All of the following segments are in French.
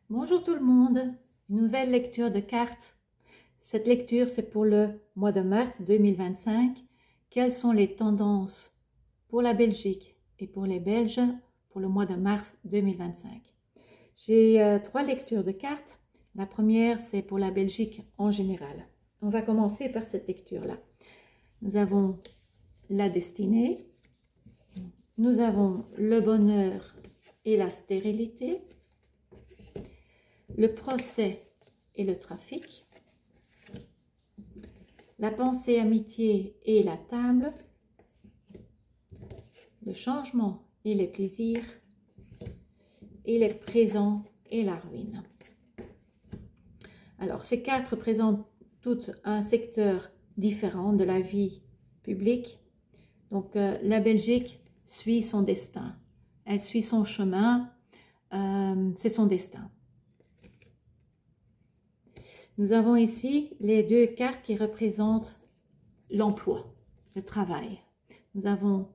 Bonjour tout le monde, une nouvelle lecture de cartes. Cette lecture, c'est pour le mois de mars 2025. Quelles sont les tendances pour la Belgique et pour les Belges pour le mois de mars 2025? J'ai trois lectures de cartes. La première, c'est pour la Belgique en général. On va commencer par cette lecture-là. Nous avons la destinée, nous avons le bonheur et la stérilité, le procès et le trafic, la pensée, amitié et la table, le changement et les plaisirs, et les présents et la ruine. Alors, ces cartes représentent tout un secteur différent de la vie publique. Donc, la Belgique suit son destin. Elle suit son chemin, c'est son destin. Nous avons ici les deux cartes qui représentent l'emploi, le travail. Nous avons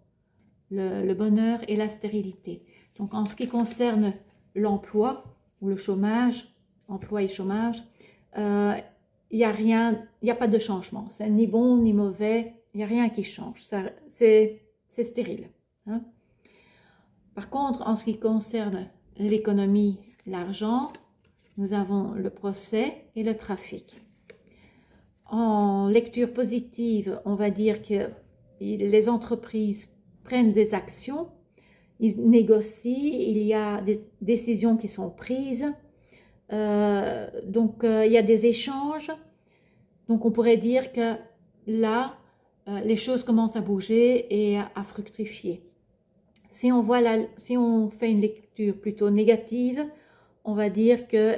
le bonheur et la stérilité. Donc, en ce qui concerne l'emploi ou le chômage, emploi et chômage, il n'y a pas de changement. C'est ni bon ni mauvais, il n'y a rien qui change. C'est stérile. Hein? Par contre, en ce qui concerne l'économie, l'argent, nous avons le procès et le trafic. En lecture positive, on va dire que les entreprises prennent des actions, ils négocient, il y a des décisions qui sont prises, il y a des échanges. Donc on pourrait dire que là, les choses commencent à bouger et à fructifier. Si on fait une lecture plutôt négative, on va dire que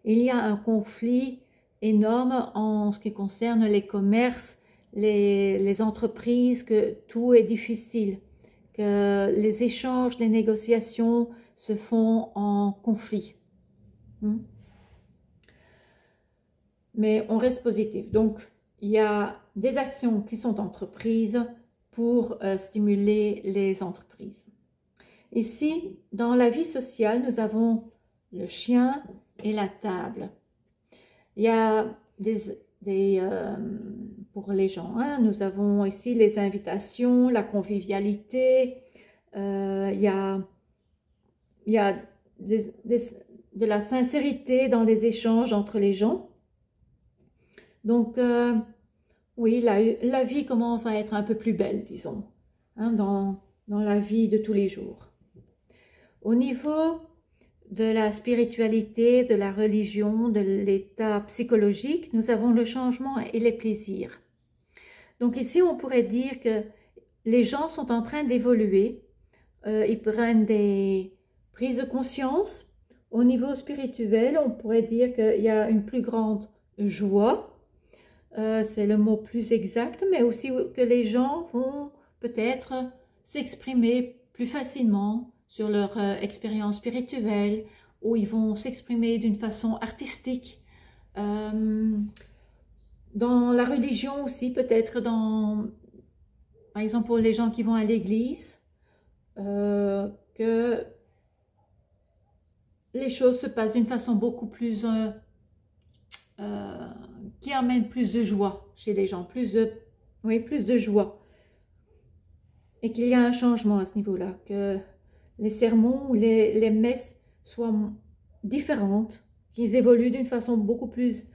il y a un conflit énorme en ce qui concerne les commerces, les entreprises, que tout est difficile, que les échanges, les négociations se font en conflit. Mais on reste positif. Donc, il y a des actions qui sont entreprises pour stimuler les entreprises. Ici, dans la vie sociale, nous avons le chien et la table. Il y a pour les gens, hein, nous avons ici les invitations, la convivialité, il y a de la sincérité dans les échanges entre les gens. Donc, oui, la vie commence à être un peu plus belle, disons, hein, dans la vie de tous les jours. Au niveau de la spiritualité, de la religion, de l'état psychologique, nous avons le changement et les plaisirs. Donc ici, on pourrait dire que les gens sont en train d'évoluer, ils prennent des prises de conscience. Au niveau spirituel, on pourrait dire qu'il y a une plus grande joie, c'est le mot plus exact, mais aussi que les gens vont peut-être s'exprimer plus facilement sur leur expérience spirituelle, où ils vont s'exprimer d'une façon artistique. Dans la religion aussi, peut-être par exemple pour les gens qui vont à l'église, que les choses se passent d'une façon beaucoup plus, qui amène plus de joie chez les gens, plus de joie. Et qu'il y a un changement à ce niveau-là, que les sermons ou les messes soient différentes, qu'ils évoluent d'une façon beaucoup plus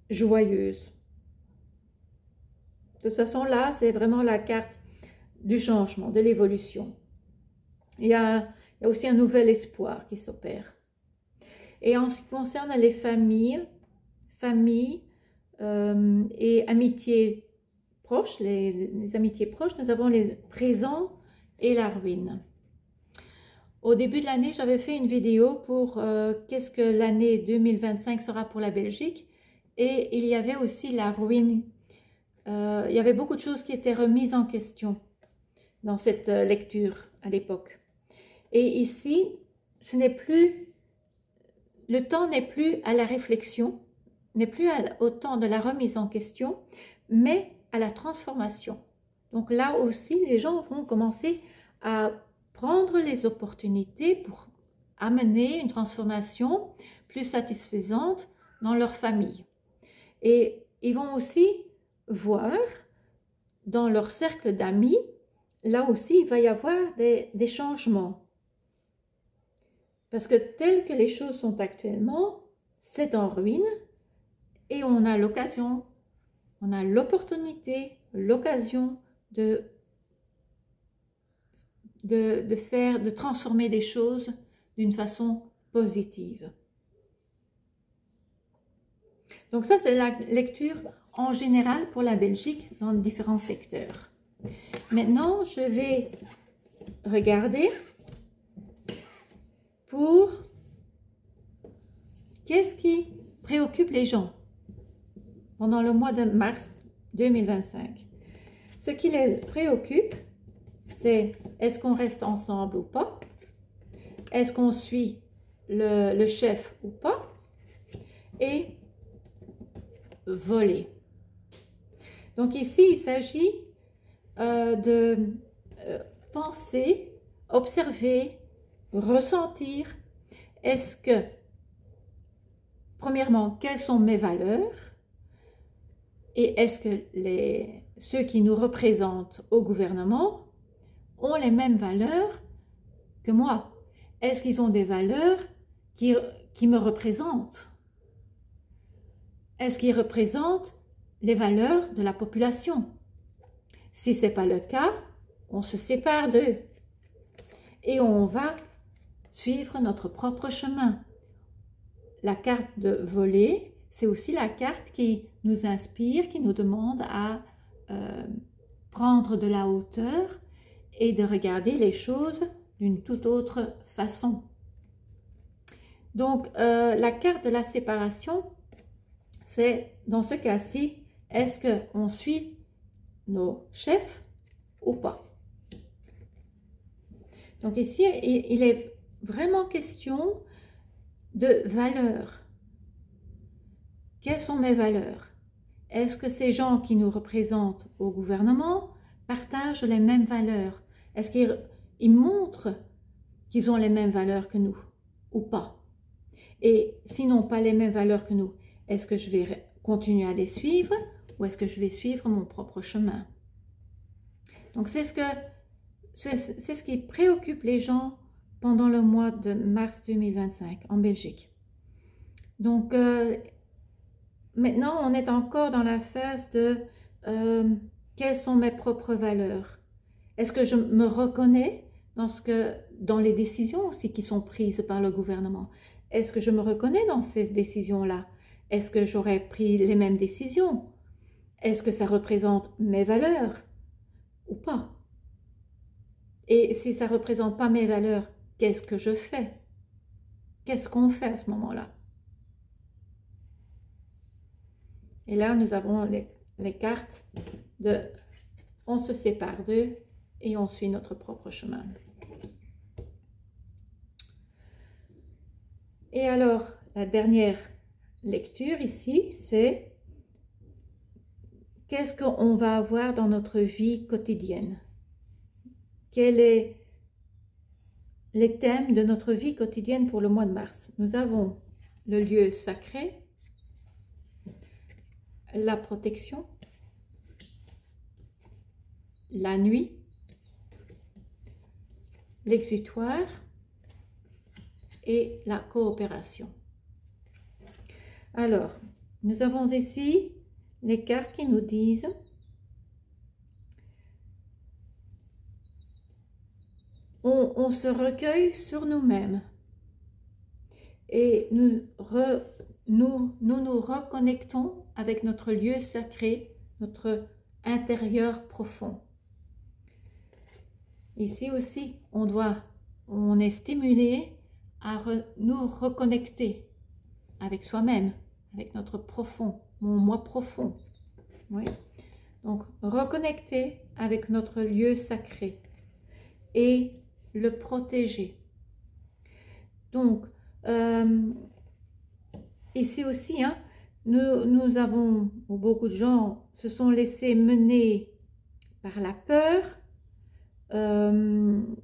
joyeuse. De toute façon, là, c'est vraiment la carte du changement, de l'évolution. Il y a aussi un nouvel espoir qui s'opère. Et en ce qui concerne les familles et amitiés proches, les amitiés proches, nous avons les présents et la ruine. Au début de l'année, j'avais fait une vidéo pour qu'est-ce que l'année 2025 sera pour la Belgique, et il y avait aussi la ruine. Il y avait beaucoup de choses qui étaient remises en question dans cette lecture à l'époque. Et ici, le temps n'est plus à la réflexion, n'est plus au temps de la remise en question, mais à la transformation. Donc là aussi, les gens vont commencer à prendre les opportunités pour amener une transformation plus satisfaisante dans leur famille. Et ils vont aussi voir dans leur cercle d'amis, là aussi, il va y avoir des changements. Parce que tel que les choses sont actuellement, c'est en ruine et on a l'occasion, on a l'opportunité, l'occasion de transformer des choses d'une façon positive. Donc ça, c'est la lecture en général pour la Belgique dans différents secteurs. Maintenant, je vais regarder pour qu'est-ce qui préoccupe les gens pendant le mois de mars 2025. Ce qui les préoccupe, c'est est-ce qu'on reste ensemble ou pas? Est-ce qu'on suit le chef ou pas? Et voler. Donc ici, il s'agit de penser, observer, ressentir. Est-ce que, premièrement, quelles sont mes valeurs? Et est-ce que ceux qui nous représentent au gouvernement ont les mêmes valeurs que moi? Est-ce qu'ils ont des valeurs qui me représentent? Est-ce qu'ils représentent les valeurs de la population? Si ce n'est pas le cas, on se sépare d'eux et on va suivre notre propre chemin. La carte de voler, c'est aussi la carte qui nous inspire, qui nous demande à prendre de la hauteur et de regarder les choses d'une toute autre façon. Donc, la carte de la séparation, c'est dans ce cas-ci, est-ce qu'on suit nos chefs ou pas? Donc ici, il est vraiment question de valeurs. Quelles sont mes valeurs? Est-ce que ces gens qui nous représentent au gouvernement partagent les mêmes valeurs? Est-ce qu'ils montrent qu'ils ont les mêmes valeurs que nous ou pas? Et s'ils n'ont pas les mêmes valeurs que nous, est-ce que je vais continuer à les suivre ou est-ce que je vais suivre mon propre chemin? Donc c'est ce qui préoccupe les gens pendant le mois de mars 2025 en Belgique. Donc maintenant on est encore dans la phase de quelles sont mes propres valeurs? Est-ce que je me reconnais dans les décisions aussi qui sont prises par le gouvernement? Est-ce que je me reconnais dans ces décisions-là? Est-ce que j'aurais pris les mêmes décisions? Est-ce que ça représente mes valeurs ou pas? Et si ça ne représente pas mes valeurs, qu'est-ce que je fais? Qu'est-ce qu'on fait à ce moment-là? Et là, nous avons les cartes de on se sépare d'eux et on suit notre propre chemin. Et alors, la dernière lecture ici, c'est qu'est-ce qu'on va avoir dans notre vie quotidienne? Quels sont les thèmes de notre vie quotidienne pour le mois de mars? Nous avons le lieu sacré, la protection, la nuit, l'exutoire et la coopération. Alors, nous avons ici les cartes qui nous disent on se recueille sur nous-mêmes et nous nous reconnectons avec notre lieu sacré, notre intérieur profond. Ici aussi, on est stimulé à nous reconnecter avec soi-même, avec notre profond, mon moi profond. Oui. Donc, reconnecter avec notre lieu sacré et le protéger. Donc, ici aussi, hein, nous avons, beaucoup de gens se sont laissés mener par la peur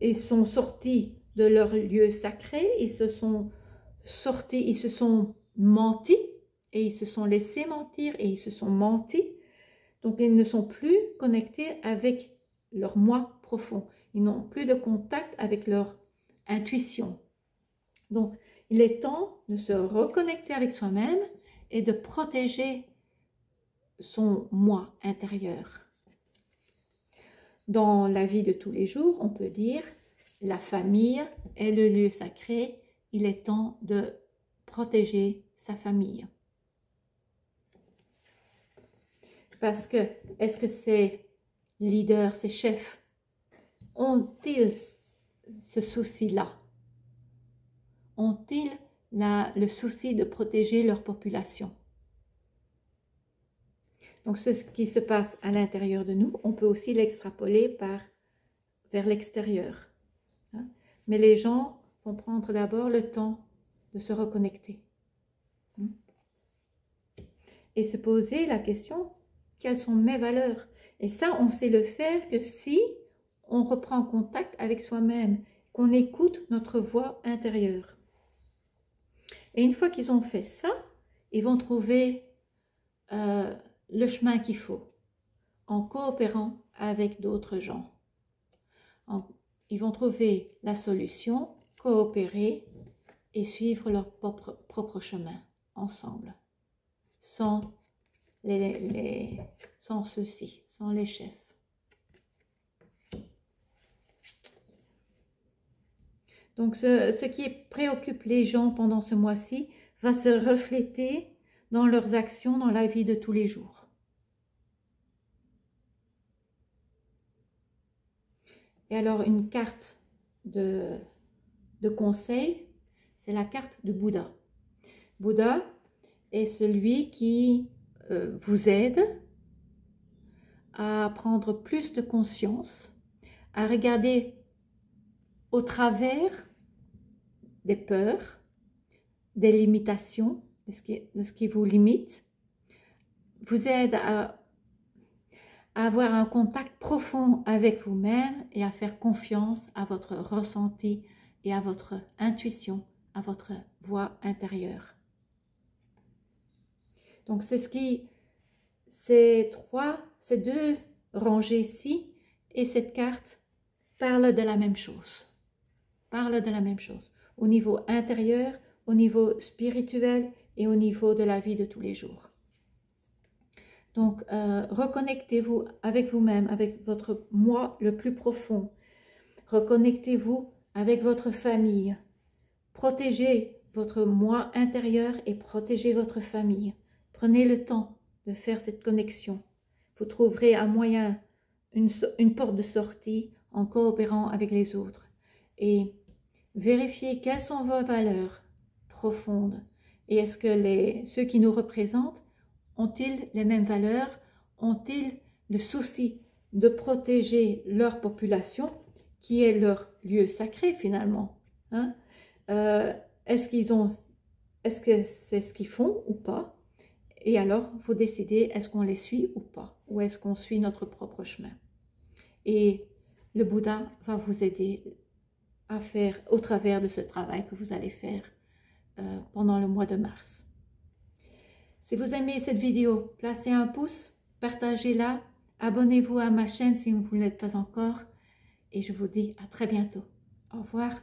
et sont sortis de leur lieu sacré, ils se sont sortis, ils se sont mentis, et ils se sont laissés mentir, et ils se sont mentis. Donc, ils ne sont plus connectés avec leur moi profond. Ils n'ont plus de contact avec leur intuition. Donc, il est temps de se reconnecter avec soi-même et de protéger son moi intérieur. Dans la vie de tous les jours, on peut dire, la famille est le lieu sacré. Il est temps de protéger sa famille. Parce que, est-ce que ces leaders, ces chefs, ont-ils ce souci-là? Ont-ils le souci de protéger leur population? Donc, ce qui se passe à l'intérieur de nous, on peut aussi l'extrapoler vers l'extérieur. Hein? Mais les gens vont prendre d'abord le temps de se reconnecter. Et se poser la question, quelles sont mes valeurs? Et ça, on sait le faire que si on reprend contact avec soi-même, qu'on écoute notre voix intérieure. Et une fois qu'ils ont fait ça, ils vont trouver le chemin qu'il faut, en coopérant avec d'autres gens. Ils vont trouver la solution, coopérer et suivre leur propre chemin ensemble, sans ceux-ci, sans les chefs. Donc, ce qui préoccupe les gens pendant ce mois-ci va se refléter dans leurs actions dans la vie de tous les jours. Et alors, une carte de conseil, c'est la carte de Bouddha. Bouddha est celui qui vous aide à prendre plus de conscience, à regarder au travers des peurs, des limitations, de ce qui vous limite, vous aide à avoir un contact profond avec vous-même et à faire confiance à votre ressenti et à votre intuition, à votre voix intérieure. Donc c'est ces deux rangées-ci et cette carte parlent de la même chose. Parlent de la même chose. Au niveau intérieur, au niveau spirituel et au niveau de la vie de tous les jours. Donc, reconnectez-vous avec vous-même, avec votre moi le plus profond. Reconnectez-vous avec votre famille. Protégez votre moi intérieur et protégez votre famille. Prenez le temps de faire cette connexion. Vous trouverez un moyen, une porte de sortie en coopérant avec les autres. Et vérifiez quelles sont vos valeurs profondes. Et est-ce que ceux qui nous représentent ont-ils les mêmes valeurs? Ont-ils le souci de protéger leur population, qui est leur lieu sacré finalement, hein? Est-ce que c'est ce qu'ils font ou pas? Et alors, il faut décider, est-ce qu'on les suit ou pas? Ou est-ce qu'on suit notre propre chemin? Et le Bouddha va vous aider à faire au travers de ce travail que vous allez faire pendant le mois de mars. Si vous aimez cette vidéo, placez un pouce, partagez-la, abonnez-vous à ma chaîne si vous ne l'êtes pas encore et je vous dis à très bientôt. Au revoir.